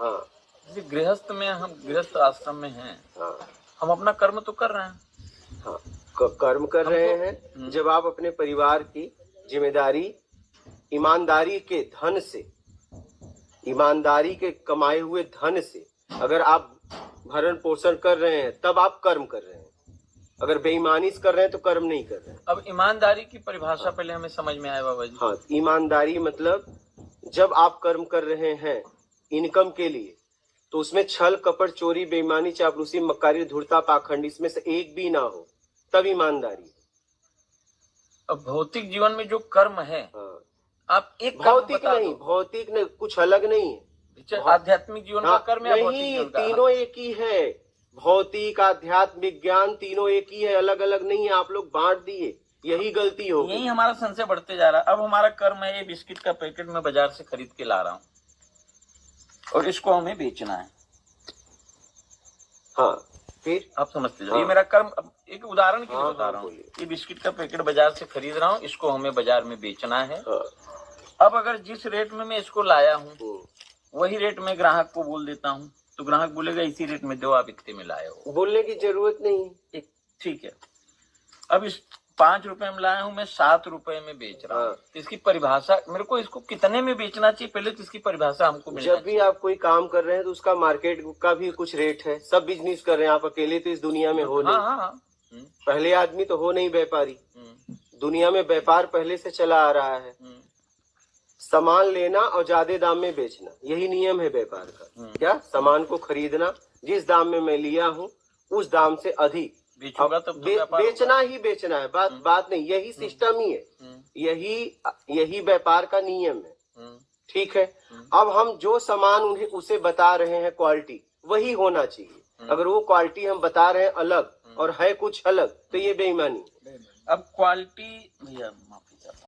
हाँ जैसे गृहस्थ में, हम गृहस्थ आश्रम में हैं, हाँ हम अपना कर्म तो कर रहे हैं। हाँ, कर्म कर रहे हैं। जब आप अपने परिवार की जिम्मेदारी ईमानदारी के धन से, ईमानदारी के कमाए हुए धन से अगर आप भरण पोषण कर रहे हैं, तब आप कर्म कर रहे हैं। अगर बेईमानी से कर रहे हैं तो कर्म नहीं कर रहे हैं। अब ईमानदारी की परिभाषा पहले हमें समझ में आए बाबा जी। हाँ, ईमानदारी मतलब जब आप कर्म कर रहे हैं इनकम के लिए, तो उसमें छल कपट चोरी बेईमानी चापलूसी मक्कारी धूर्तता पाखंड इसमें से एक भी ना हो, तब ईमानदारी। अब भौतिक जीवन में जो कर्म है, हाँ, आप एक भौतिक नहीं, कुछ अलग नहीं है। आध्यात्मिक जीवन का कर्म या भौतिक नहीं, जीवन का? तीनों एक ही है। भौतिक आध्यात्म विज्ञान तीनों एक ही है, अलग अलग नहीं है। आप लोग बांट दिए, यही गलती हो गई। यही हमारा संशय बढ़ते जा रहा है। अब हमारा कर्म है, ये बिस्किट का पैकेट में बाजार से खरीद के ला रहा हूँ और इसको हमें बेचना है। हाँ, फिर आप समझते जाओ। हाँ। ये मेरा कर्म। अब एक उदाहरण के लिए हाँ, बता रहा हाँ, हूँ। ये बिस्किट का पैकेट बाजार से खरीद रहा हूँ, इसको हमें बाजार में बेचना है। हाँ। अब अगर जिस रेट में मैं इसको लाया हूँ वही रेट में ग्राहक को बोल देता हूँ, तो ग्राहक बोलेगा इसी रेट में दो, आप इतने में लाए हो। बोलने की जरूरत नहीं। ठीक है। अब इस 5 रुपए में लाया हूँ, मैं 7 रुपए में बेच रहा हूँ। हाँ। तो इसकी परिभाषा, मेरे को इसको कितने में बेचना चाहिए, पहले तो इसकी परिभाषा हमको मिलना जब भी आप कोई काम कर रहे हैं तो उसका मार्केट का भी कुछ रेट है। सब बिजनेस कर रहे हैं, आप अकेले तो इस दुनिया में हो नहीं। हाँ, हाँ। पहले आदमी तो हो नहीं व्यापारी। दुनिया में व्यापार पहले से चला आ रहा है। सामान लेना और ज्यादा दाम में बेचना, यही नियम है व्यापार का। क्या? सामान को खरीदना, जिस दाम में मैं लिया हूँ उस दाम से अधिक बेचूंगा तब बेचना ही बेचना है। बात नहीं, यही सिस्टम ही है। यही व्यापार का नियम है। ठीक है। अब हम जो सामान उन्हें उसे बता रहे हैं क्वालिटी, वही होना चाहिए। अगर वो क्वालिटी हम बता रहे हैं अलग और है कुछ अलग, तो ये बेईमानी। अब क्वालिटी, भैया